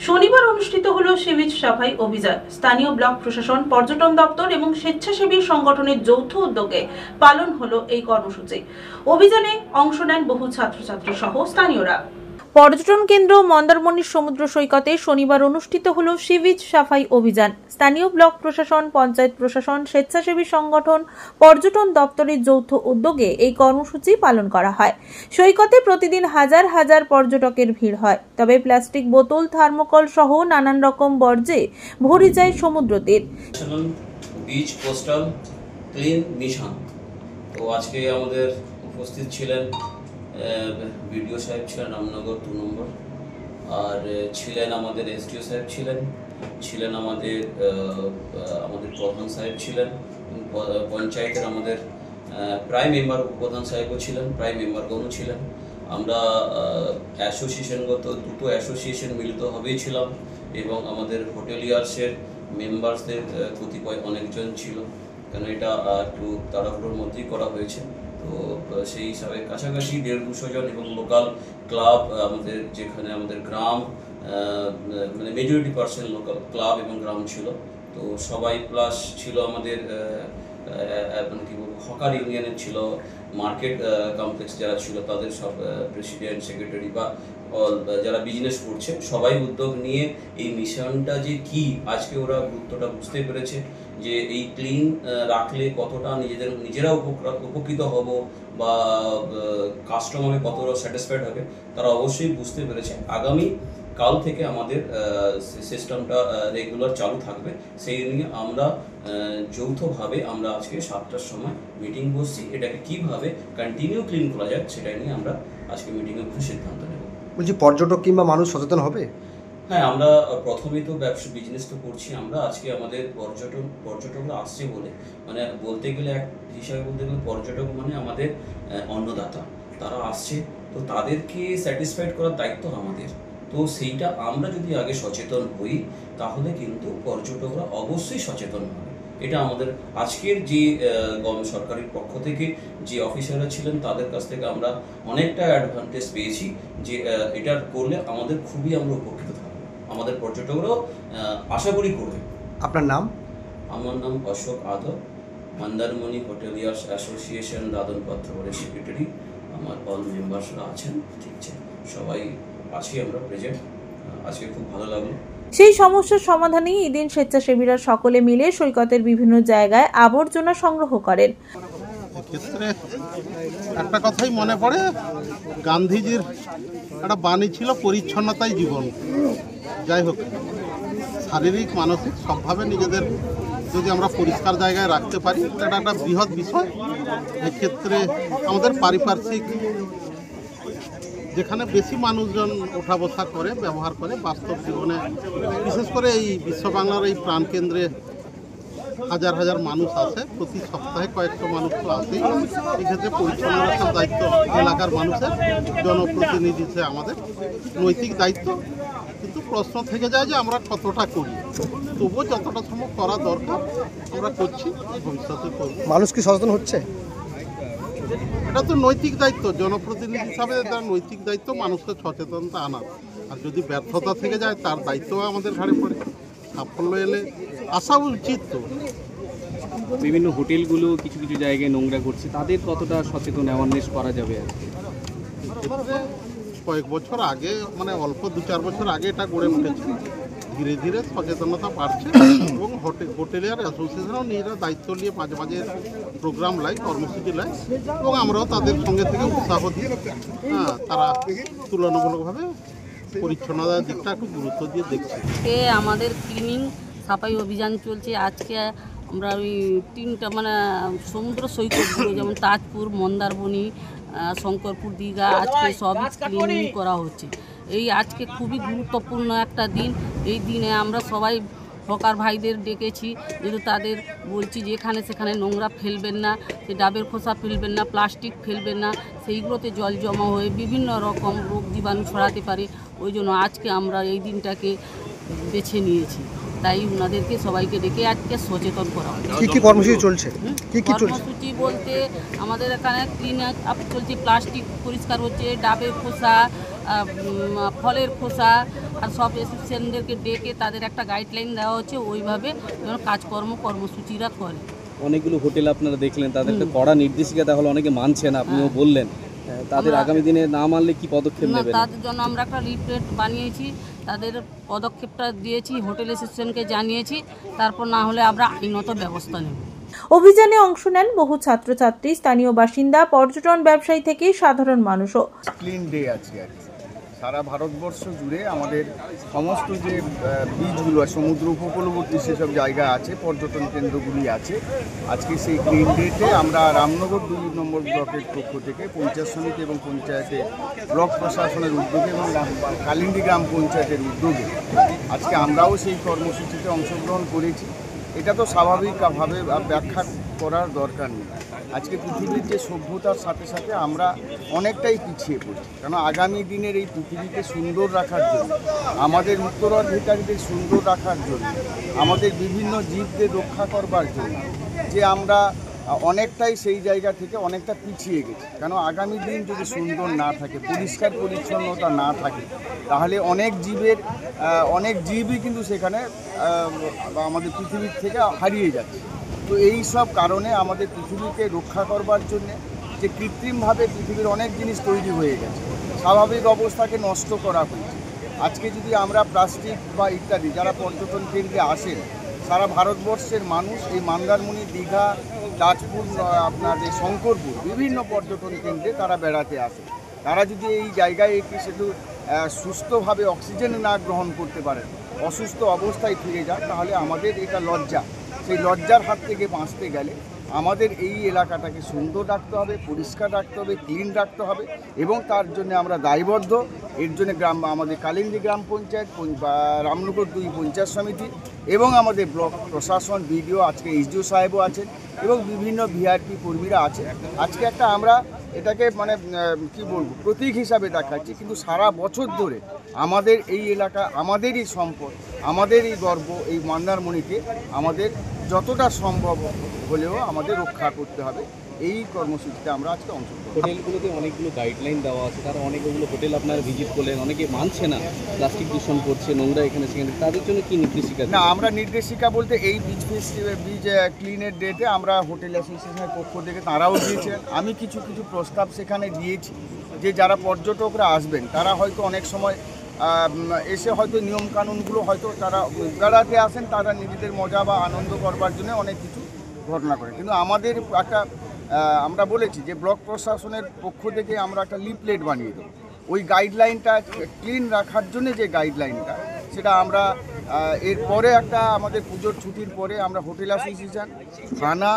শনিবার অনুষ্ঠিত হলো সিবিচ সাফাই অভিযান। স্থানীয় ব্লক প্রশাসন, পর্যটন দপ্তর এবং স্বেচ্ছাসেবী সংগঠনের যৌথ উদ্যোগে পালন হলো এই কর্মসূচি। অভিযানে অংশ নেন বহু ছাত্রছাত্রী সহ স্থানীয়রা। পর্যটন কেন্দ্র মন্দারমণির সমুদ্র সৈকতে শনিবার অনুষ্ঠিত হলো সিবিচ সাফাই অভিযান। স্থানীয় ব্লক প্রশাসন, পঞ্চায়েত প্রশাসন, স্বেচ্ছাসেবী সংগঠন, পর্যটন দপ্তরের যৌথ উদ্যোগে এই কর্মসূচি পালন করা হয়। সৈকতে প্রতিদিন হাজার হাজার পর্যটকের ভিড় হয়, তবে প্লাস্টিক বোতল, থার্মোকল সহ নানান রকম বর্জ্যে ভরে যায় সমুদ্র তীর। Beach coastal clean mission. তো আজকে আমাদের উপস্থিত ছিলেন বিডিও সাহেব, ছিলেন রামনগর 2 নম্বর, আর ছিলেন আমাদের এসডিও সাহেব, ছিলেন আমাদের প্রধান সাহেব, ছিলেন পঞ্চায়েতের আমাদের প্রায় মেম্বার উপপ্রধান সাহেবও ছিলেন, প্রায় মেম্বারগণও ছিলেন। আমরা অ্যাসোসিয়েশনগত দুটো অ্যাসোসিয়েশন মিলিতভাবেই ছিলাম এবং আমাদের হোটেলিয়ার্সের মেম্বারসদের কতিপয় অনেকজন ছিল, কেন এটা একটু তাড়াহুড়োর মধ্যেই করা হয়েছে। তো সেই হিসাবে কাছাকাছি 150-200 জন এবং লোকাল ক্লাব, আমাদের যেখানে আমাদের গ্রাম মানে মেজরিটি পার্সেন্ট লোকাল ক্লাব এবং গ্রাম ছিল। তো সবাই প্লাস ছিল আমাদের মানে কি বলবো, হকার ইউনিয়নের ছিল, মার্কেট কমপ্লেক্স যারা ছিল তাদের সব প্রেসিডেন্ট, সেক্রেটারি বা যারা বিজনেস করছে সবাই উদ্যোগ নিয়ে এই মিশনটা যে কি আজকে ওরা গুরুত্বটা বুঝতে পেরেছে, যে এই ক্লিন রাখলে কতটা নিজেরা উপকৃত হব বা কাস্টমারে কতটা স্যাটিসফাইড হবে তারা অবশ্যই বুঝতে পেরেছে। আগামী কাল থেকে আমাদের সিস্টেমটা রেগুলার চালু থাকবে, সেই নিয়ে আমরা যৌথভাবে আমরা আজকে 7টার সময় মিটিং বসছি। এটাকে কিভাবে কন্টিনিউ ক্লিন করা যায় সেটা নিয়ে আমরা আজকে মিটিংয়ে বসে সিদ্ধান্ত নেব। বলছি, পর্যটক কিংবা মানুষ সচেতন হবে? হ্যাঁ, আমরা প্রথমেই তো ব্যবসা বিজনেস তো করছি। আমরা আজকে আমাদের পর্যটকরা আসছে বলে, মানে বলতে গেলে এক হিসাবে বলতে গেলে পর্যটক মানে আমাদের অন্নদাতা, তারা আসছে, তো তাদেরকে স্যাটিসফাইড করার দায়িত্ব আমাদের। তো সেইটা আমরা যদি আগে সচেতন হই তাহলে কিন্তু পর্যটকরা অবশ্যই সচেতন হবে। এটা আমাদের আজকের যে সরকারের পক্ষ থেকে যে অফিসাররা ছিলেন তাদের কাছ থেকে আমরা অনেকটা অ্যাডভান্টেজ পেয়েছি, যে এটা করলে আমাদের খুবই আমরা উপকৃত থাকবো, আমাদের পর্যটকরাও আশা করি করবে। আপনার নাম? আমার নাম অশোক আদব, মন্দারমণি হোটেলিয়ার্স অ্যাসোসিয়েশন দাদন পাত্রবাড়ির সেক্রেটারি। আমার অল মেম্বার্সরা আছেন, ঠিক আছে, সবাই আছি আমরা প্রেজেন্ট। আজকে খুব ভালো লাগলো। সেই সমস্যার সমাধানে এদিন স্বেচ্ছাসেবীরা সকলে মিলে সৈকতের বিভিন্ন জায়গায় আবর্জনা সংগ্রহ করেন। এক্ষেত্রে একটা কথাই মনে পড়ে, গান্ধীজির একটা বাণী ছিল, পরিচ্ছন্নতাই জীবন। যাই হোক, শারীরিক মানসিক সবভাবে নিজেদের যদি আমরা পরিষ্কার জায়গায় রাখতে পারি এটা একটা বৃহৎ বিষয়। এক্ষেত্রে আমাদের পারিপার্শ্বিক যেখানে বেশি মানুষজন ওঠা বসা করে, ব্যবহার করে বাস্তব জীবনে, বিশেষ করে এই বিশ্ব বাংলার এই প্রাণকেন্দ্রে হাজার হাজার মানুষ আসে, প্রতি সপ্তাহে কয়েকশো মানুষ তো আসেই। এক্ষেত্রে পরিচ্ছন্ন রাখার দায়িত্ব এলাকার মানুষের, জনপ্রতিনিধি হিসেবে আমাদের নৈতিক দায়িত্ব। কিন্তু প্রশ্ন থেকে যায় যে আমরা কতটা করি, তবুও যতটা সম্ভব করা দরকার আমরা করছি, ভবিষ্যতে করব। মানুষ কি সচেতন হচ্ছে? এটা তো নৈতিক দায়িত্ব, জনপ্রতিনিধি হিসাবে তার নৈতিক দায়িত্ব মানুষকে সচেতনতা আনার। আর যদি ব্যর্থতা থেকে যায় তার দায়িত্বও আমাদের ঘাড়ে পড়ে। সাফল্য এলে আসা উচিত। তো বিভিন্ন হোটেলগুলো কিছু কিছু জায়গায় নোংরা করছে, তাদের কতটা সচেতন অ্যাওয়ারনেস করা যাবে আজকে? কয়েক বছর আগে, মানে অল্প 2-4 বছর আগে এটা গড়ে উঠেছে, ধীরে ধীরে সচেতনতা বাড়ছে এবং হোটেলিয়ার অ্যাসোসিয়েশনও নিজেরা দায়িত্ব নিয়ে মাঝে মাঝে প্রোগ্রাম লাই, কর্মসূচি লাই, এবং আমরাও তাদের সঙ্গে থেকে উৎসাহ দিই। তারা তুলনামূলকভাবে পরিচ্ছন্নতার দিকটা একটু গুরুত্ব দিয়ে দেখছি। আমাদের ক্লিনিং সাফাই অভিযান চলছে। আজকে আমরা ওই 3টা মানে সমুদ্র সৈকতগুলো, যেমন তাজপুর, মন্দারমণি, শঙ্করপুর, দীঘা, আজকে সবই ক্লিনিং করা হচ্ছে। এই আজকে খুবই গুরুত্বপূর্ণ একটা দিন। এই দিনে আমরা সবাই হকার ভাইদের ডেকেছি, যেহেতু তাদের বলছি যে এখানে সেখানে নোংরা ফেলবেন না, সে ডাবের খোসা ফেলবেন না, প্লাস্টিক ফেলবেন না, সেইগুলোতে জল জমা হয়ে বিভিন্ন রকম রোগ জীবাণু ছড়াতে পারে। ওই জন্য আজকে আমরা এই দিনটাকে বেছে নিয়েছি, তাই ওনাদেরকে সবাইকে ডেকে আজকে সচেতন করা হয়। কি কর্মসূচি চলছে? কর্মসূচি বলতে আমাদের এখানে ক্লিন আপ চলছে, প্লাস্টিক পরিষ্কার হচ্ছে, ডাবের খোসা, ফলের খোসা, আর সব অ্যাসোসিয়েশনদেরকে ডেকে তাদের একটা গাইডলাইন দেওয়া হচ্ছে, ওইভাবে যেন কর্মসূচিরা করে। অনেকগুলো হোটেল আপনারা দেখলেন, তাদেরকে কড়া নির্দেশিকা দেওয়া হলো, অনেকে মানছে না, আপনিও বললেন। তাদের আগামী দিনে না মানলে কি পদক্ষেপ না, নেবেন? তাদের জন্য আমরা একটা লিফলেট বানিয়েছি, তাদের পদক্ষেপটা দিয়েছি, হোটেল অ্যাসোসিয়েশনকে জানিয়েছি, তারপর না হলে আমরা আইনত ব্যবস্থা নেব। অভিযানে অংশ নেন বহু ছাত্রছাত্রী, স্থানীয় বাসিন্দা, পর্যটন ব্যবসায়ী থেকে সাধারণ মানুষও। ক্লিন ডে আছে আর কি। সারা ভারতবর্ষ জুড়ে আমাদের সমস্ত যে বিচগুলো আছে, সমুদ্র উপকূলবর্তী সেসব জায়গা আছে, পর্যটন কেন্দ্রগুলি আছে, আজকে সেই ক্লিন ডেতে আমরা রামনগর 2 নম্বর ব্লকের পক্ষ থেকে পঞ্চায়েত সমিতি এবং পঞ্চায়েতে ব্লক প্রশাসনের উদ্যোগে এবং কালিন্দী গ্রাম পঞ্চায়েতের উদ্যোগে আজকে আমরাও সেই কর্মসূচিতে অংশগ্রহণ করেছি। এটা তো স্বাভাবিকভাবে ব্যাখ্যা করার দরকার নেই। আজকে পৃথিবীর যে সভ্যতার সাথে সাথে আমরা অনেকটাই পিছিয়ে পড়ছি, কারণ আগামী দিনের এই পৃথিবীকে সুন্দর রাখার জন্য, আমাদের উত্তরাধিকারীদের সুন্দর রাখার জন্য, আমাদের বিভিন্ন জীবদের রক্ষা করবার জন্য যে আমরা অনেকটাই সেই জায়গা থেকে অনেকটা পিছিয়ে গেছি। কারণ আগামী দিন যদি সুন্দর না থাকে, পরিষ্কার পরিচ্ছন্নতা না থাকে, তাহলে অনেক জীবই কিন্তু সেখানে আমাদের পৃথিবীর থেকে হারিয়ে যাচ্ছে। তো এই সব কারণে আমাদের পৃথিবীকে রক্ষা করবার জন্য যে কৃত্রিমভাবে পৃথিবীর অনেক জিনিস তৈরি হয়ে গেছে, স্বাভাবিক অবস্থাকে নষ্ট করা হয়েছে। আজকে যদি আমরা প্লাস্টিক বা ইত্যাদি যারা পর্যটন কেন্দ্রে আসেন, সারা ভারতবর্ষের মানুষ এই মন্দারমণি, দীঘা, তাজপুর, আপনাদের শঙ্করপুর বিভিন্ন পর্যটন কেন্দ্রে তারা বেড়াতে আসে, তারা যদি এই জায়গায় একটি শুধু সুস্থভাবে অক্সিজেন না গ্রহণ করতে পারেন, অসুস্থ অবস্থায় ফিরে যান, তাহলে আমাদের এটা লজ্জা। সেই লজ্জার হাত থেকে বাঁচতে গেলে আমাদের এই এলাকাটাকে সুন্দর রাখতে হবে, পরিষ্কার রাখতে হবে, ক্লিন রাখতে হবে এবং তার জন্য আমরা দায়বদ্ধ। এর জন্য আমাদের কালিন্দী গ্রাম পঞ্চায়েত, রামনগর 2 পঞ্চায়েত সমিতি এবং আমাদের ব্লক প্রশাসন, বিডিও, আজকে এসডিও সাহেবও আছেন এবং বিভিন্ন ভিআরপি কর্মীরা আছে। আজকে একটা আমরা এটাকে কি বলবো, প্রতীক হিসাবে দেখাচ্ছি, কিন্তু সারা বছর ধরে আমাদের এই এলাকা, আমাদেরই সম্পদ, আমাদেরই গর্ব, এই মন্দারমণিকে আমাদের যতটা সম্ভব হলেও আমাদের রক্ষা করতে হবে। এই কর্মসূচিতে আমরা আজকে অংশগ্রহণ। হোটেলগুলোতে অনেকগুলো গাইডলাইন দেওয়া আছে, তারা অনেকগুলো হোটেল আপনারা ভিজিট করলেন, অনেকে মানছে না, প্লাস্টিক দূষণ করছে, নোংরা এখানে সেখানে, তাদের জন্য কি নির্দেশিকা? না, আমরা নির্দেশিকা বলতে এই বিচ ফেস্টিভ্যাল, বিচ ক্লিনের ডেতে আমরা হোটেল অ্যাসোসিয়েশনের পক্ষ থেকে তারাও দিয়েছেন। আমি কিছু প্রস্তাব সেখানে দিয়েছি যে যারা পর্যটকরা আসবেন তারা হয়তো অনেক সময় এসে হয়তো নিয়মকানুনগুলো হয়তো তারা বেড়াতে আসেন, তারা নিজেদের মজা বা আনন্দ করবার জন্য অনেক কিছু ঘটনা করে, কিন্তু আমাদের একটা আমরা বলেছি যে ব্লক প্রশাসনের পক্ষ থেকে আমরা একটা লিফলেট বানিয়ে দেবো। ওই গাইডলাইনটা ক্লিন রাখার জন্য যে গাইডলাইনটা, সেটা আমরা এরপরে একটা আমাদের পুজোর ছুটির পরে আমরা হোটেল অ্যাসোসিয়েশন, থানা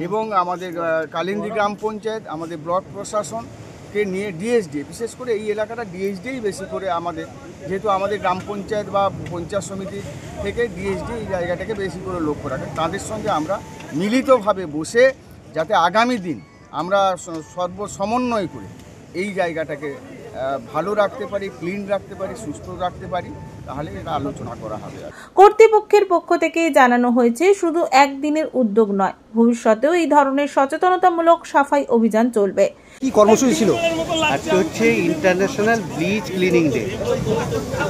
এবং আমাদের কালিন্দী গ্রাম পঞ্চায়েত, আমাদের ব্লক প্রশাসনকে নিয়ে ডিএসডি, বিশেষ করে এই এলাকাটা ডিএসডিই বেশি করে আমাদের, যেহেতু আমাদের গ্রাম পঞ্চায়েত বা পঞ্চায়েত সমিতি থেকে ডিএসডি এই জায়গাটাকে বেশি করে লক্ষ্য রাখে, তাদের সঙ্গে আমরা মিলিতভাবে বসে যাতে আগামী দিন আমরা সমন্বয় করে এই জায়গাটাকে ভালো রাখতে পারি, ক্লিন রাখতে পারি, সুস্থ রাখতে পারি, তাহলে এটা আলোচনা করা হবে। কর্তৃপক্ষের পক্ষ থেকে জানানো হয়েছে শুধু একদিনের উদ্যোগ নয়, ভবিষ্যতেও এই ধরনের সচেতনতামূলক সাফাই অভিযান চলবে। কি কর্মসূচি ছিল? আজকে হচ্ছে ইন্টারন্যাশনাল ব্লিচ ক্লিনিং ডে।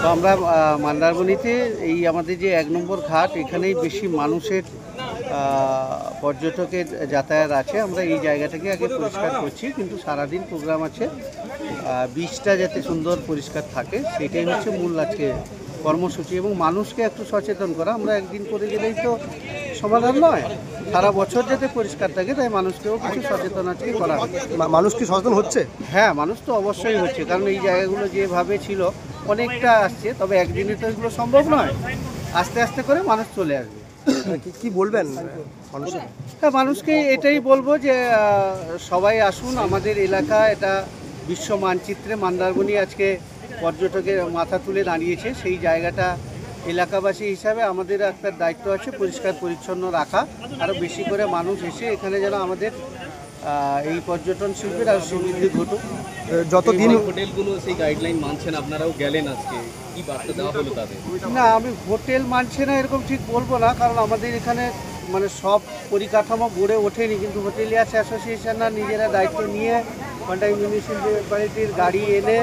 তো আমরা মন্দারমণিতে এই আমাদের যে 1 নম্বর ঘাট, এখানেই বেশি মানুষের পর্যটকের যাতায়াত আছে। আমরা এই জায়গাটাকে আগে পরিষ্কার করছি, কিন্তু সারাদিন প্রোগ্রাম আছে, বিচটা যাতে সুন্দর পরিষ্কার থাকে সেটাই হচ্ছে মূল আজকে কর্মসূচি এবং মানুষকে একটু সচেতন করা। আমরা একদিন করে গেলেই তো সমাধান নয়, সারা বছর যাতে পরিষ্কার থাকে তাই মানুষকেও কিছু সচেতন আজকে করা হয়। মানুষ কি সচেতন হচ্ছে? হ্যাঁ, মানুষ তো অবশ্যই হচ্ছে, কারণ এই জায়গাগুলো যেভাবে ছিল অনেকটা আসছে, তবে একদিনে তো এগুলো সম্ভব নয়, আস্তে আস্তে করে মানুষ চলে আসবে। কি বলবেন মানুষ? হ্যাঁ, মানুষকে এটাই বলবো যে সবাই আসুন আমাদের এলাকা, এটা বিশ্ব মানচিত্রে মন্দারমণি আজকে পর্যটকের মাথা তুলে দাঁড়িয়েছে। সেই জায়গাটা এলাকাবাসী হিসাবে আমাদের একটা দায়িত্ব আছে পরিষ্কার পরিচ্ছন্ন রাখা, আরও বেশি করে মানুষ এসে এখানে যেন আমাদের এই পর্যটন শিল্পের আরও সমৃদ্ধি ঘটুক। যতদিন হোটেলগুলো সেই গাইডলাইন মানছেন, আপনারাও গেলেন, আজকে কি বার্তা দেওয়া হলো তাদের? না, আমি হোটেল মানছে না এরকম ঠিক বলবো না, কারণ আমাদের এখানে সব পরিকাঠামো গড়ে ওঠেনি, কিন্তু হোটেলিয়ার্স অ্যাসোসিয়েশনরা নিজেরা দায়িত্ব নিয়ে কন্টাই মিউনিসিপ্যালিটির গাড়ি এনে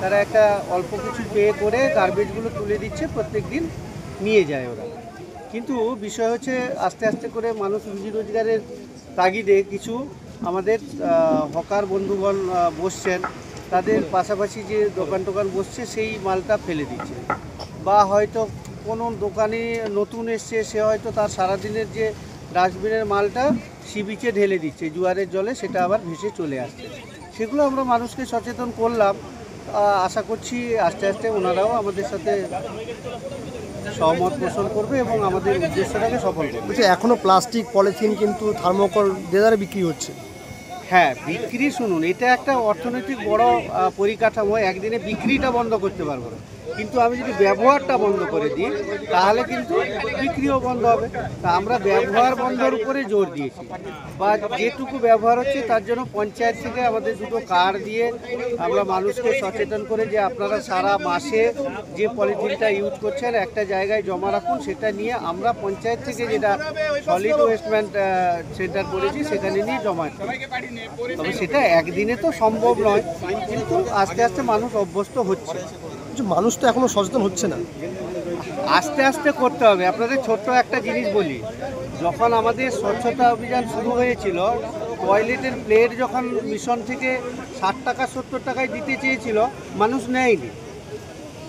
তারা একটা অল্প কিছু পে করে গার্বেজগুলো তুলে দিচ্ছে, প্রত্যেক দিন নিয়ে যায় ওরা। কিন্তু বিষয় হচ্ছে আস্তে আস্তে করে মানুষ রুজি রোজগারের তাগিদে কিছু আমাদের হকার বন্ধুগণ বসছেন, তাদের পাশাপাশি যে দোকান টোকান বসছে সেই মালটা ফেলে দিচ্ছে, বা হয়তো কোনো দোকানে নতুন এসছে সে হয়তো তার সারাদিনের যে ডাস্টবিনের মালটা সি বিচে ঢেলে দিচ্ছে, জোয়ারের জলে সেটা আবার ভেসে চলে আসছে। সেগুলো আমরা মানুষকে সচেতন করলাম, আশা করছি আস্তে আস্তে ওনারাও আমাদের সাথে সহমত পোষণ করবে এবং আমাদের উদ্দেশ্যটাকে সফল করবে। বলছি এখনও প্লাস্টিক পলিথিন কিন্তু থার্মোকল দেদারে বিক্রি হচ্ছে। হ্যাঁ, বিক্রি শুনুন, এটা একটা অর্থনৈতিক বড় পরিকাঠামো, একদিনে বিক্রিটা বন্ধ করতে পারবো না, কিন্তু আমি যদি ব্যবহারটা বন্ধ করে দিই তাহলে কিন্তু বিক্রিও বন্ধ হবে। তা আমরা ব্যবহার বন্ধের উপরে জোর দিয়েছি, বা যেটুকু ব্যবহার হচ্ছে তার জন্য পঞ্চায়েত থেকে আমাদের দুটো কার্ড দিয়ে আমরা মানুষকে সচেতন করে যে আপনারা সারা মাসে যে পলিথিনটা ইউজ করছেন একটা জায়গায় জমা রাখুন, সেটা নিয়ে আমরা পঞ্চায়েত থেকে যেটা সলিড ওয়েস্টমেন্ট সেন্টার করেছি সেখানে নিয়ে জমা করি। তবে সেটা একদিনে তো সম্ভব নয়, কিন্তু আস্তে আস্তে মানুষ অভ্যস্ত হচ্ছে। মানুষ তো এখনো সচেতন হচ্ছে না, আস্তে আস্তে করতে হবে। আপনাদের ছোট্ট একটা জিনিস বলি, যখন আমাদের স্বচ্ছতা অভিযান শুরু হয়েছিল, টয়লেটের প্লেট যখন মিশন থেকে 60 টাকা 70 টাকায় দিতে চেয়েছিল, মানুষ নেয়নি।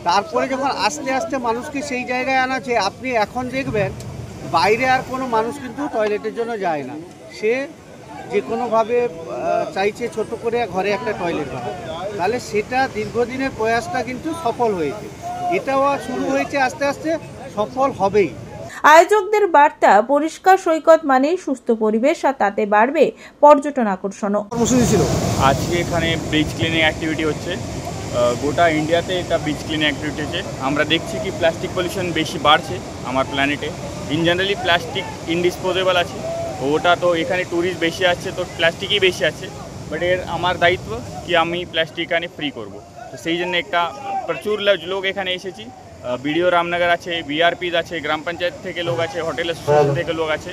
তারপরে যখন আস্তে আস্তে মানুষকে সেই জায়গায় আনা হচ্ছে, আপনি এখন দেখবেন বাইরে আর কোনো মানুষ কিন্তু টয়লেটের জন্য যায় না, সে যে কোনোভাবে চাইছে ছোট করে ঘরে একটা টয়লেট বানাবে। তাহলে সেটা দীর্ঘদিনের প্রয়াসটা কিন্তু সফল হয়েছে, এটাও শুরু হয়েছে, আস্তে আস্তে সফল হবেই। আয়োজকদের বার্তা, পরিষ্কার সৈকত মানেই সুস্থ পরিবেশ, আর তাতে বাড়বে পর্যটন আকর্ষণও। কর্মসূচি ছিল আজকে এখানে ব্রিজ ক্লিনিং অ্যাক্টিভিটি হচ্ছে, গোটা ইন্ডিয়াতে এটা ব্রিজ ক্লিনিং অ্যাক্টিভিটি হচ্ছে। আমরা দেখছি কি প্লাস্টিক পলিউশন বেশি বাড়ছে আমার প্ল্যানেটে। ইন জেনারেলি প্লাস্টিক ইনডিসপোজেবল আছে, ওটা তো এখানে ট্যুরিস্ট বেশি আসছে তো প্লাস্টিকই বেশি আছে, বাট এর আমার দায়িত্ব কি আমি প্লাস্টিক এখানে ফ্রি করব। তো সেই জন্য একটা প্রচুর লোক এখানে এসেছি, বিডিও রামনগর আছে, বিআরপিজ আছে, গ্রাম পঞ্চায়েত থেকে লোক আছে, হোটেল অ্যাসোসিয়েশন থেকে লোক আছে,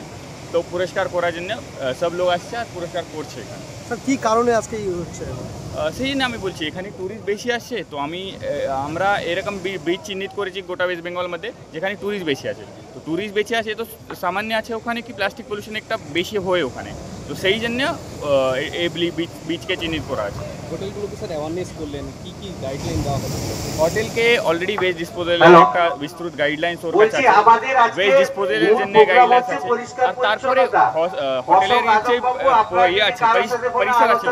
তো পুরস্কার করার জন্য সব লোক আসছে আর পুরস্কার করছে এখানে। স্যার কী কারণে আজকে হচ্ছে? সেই জন্য আমি বলছি এখানে ট্যুরিস্ট বেশি আসছে, তো আমরা এরকম ব্রিজ চিহ্নিত করেছি গোটা ওয়েস্ট বেঙ্গল মধ্যে যেখানে ট্যুরিস্ট বেশি আছে। তো ট্যুরিস্ট বেশি আছে তো সামান্য আছে ওখানে কি প্লাস্টিক পলিউশন একটা বেশি হয় ওখানে, তো সেই জন্য এই ব্রিজকে চিহ্নিত করা আছে। হোটেলগুলোকে স্যার অ্যাওয়ারনেস করলেন, কি কি গাইডলাইন দেওয়া হবে? হোটেলকে অলরেডি ওয়েস্ট ডিসপোজালের একটা বিস্তৃত গাইডলাইন্স ওর কাছে আছে, ওয়েস্ট ডিসপোজালের জন্য গাইডলাইন্স আছে। আর তারপরে হোটেলের যে ইয়ে আছে পরিসর আছে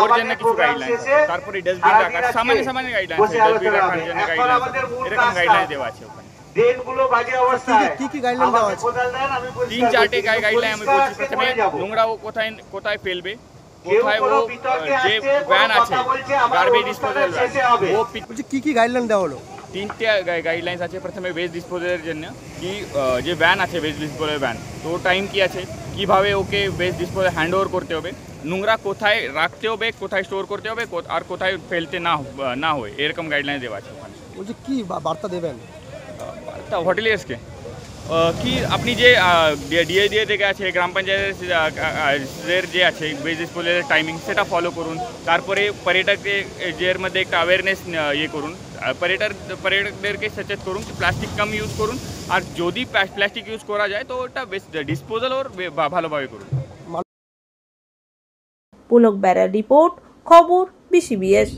ওর জন্য কিছু গাইডলাইন্স আছে, তারপরে ডাস্টবিন রাখার সামান্য গাইডলাইন্স আছে, ডাস্টবিন রাখার জন্য গাইডলাইন্স এরকম গাইডলাইন দেওয়া আছে ওখানে। কি গাইডলাইন দেওয়া আছে? 3-4টে গাইডলাইন আমি বলছি। প্রথমে নোংরা ও কোথায় ফেলবে, কোথায় ও যে ভ্যান আছে গার্বেজ ডিসপোজাল ও বলছি কি গাইডলাইন দেওয়া হলো? 3টে গাইডলাইন্স আছে। প্রথমে ওয়েস্ট ডিসপোজালের জন্য কি যে ভ্যান আছে ওয়েস্ট ডিসপোজাল ভ্যান, তো টাইম কি আছে, কিভাবে ওকে ওয়েস্ট ডিসপোজাল হ্যান্ড ওভার করতে হবে, নোংরা কোথায় রাখতে হবে, কোথায় স্টোর করতে হবে, আর কোথায় ফেলতে না হয়, এরকম গাইডলাইন দেওয়া আছে ওখানে। বলছি কি বার্তা দেবেন হোটেলিয়ার্সকে? কি আপনি যে ডিএ থেকে আছে, গ্রাম পঞ্চায়েতের যে আছে ওয়েস্ট ডিসপোজালের টাইমিং সেটা ফলো করুন। তারপরে পর্যটকদের মধ্যে একটা অ্যাওয়ারনেস ইয়ে করুন, পর্যটকদেরকে সচেত করুন যে প্লাস্টিক কম ইউজ করুন, আর যদি প্লাস্টিক ইউজ করা যায় তো ওটা ডিসপোজাল ওর ভালোভাবে করুন। পুলক বেড়ার রিপোর্ট, খবর BCBS।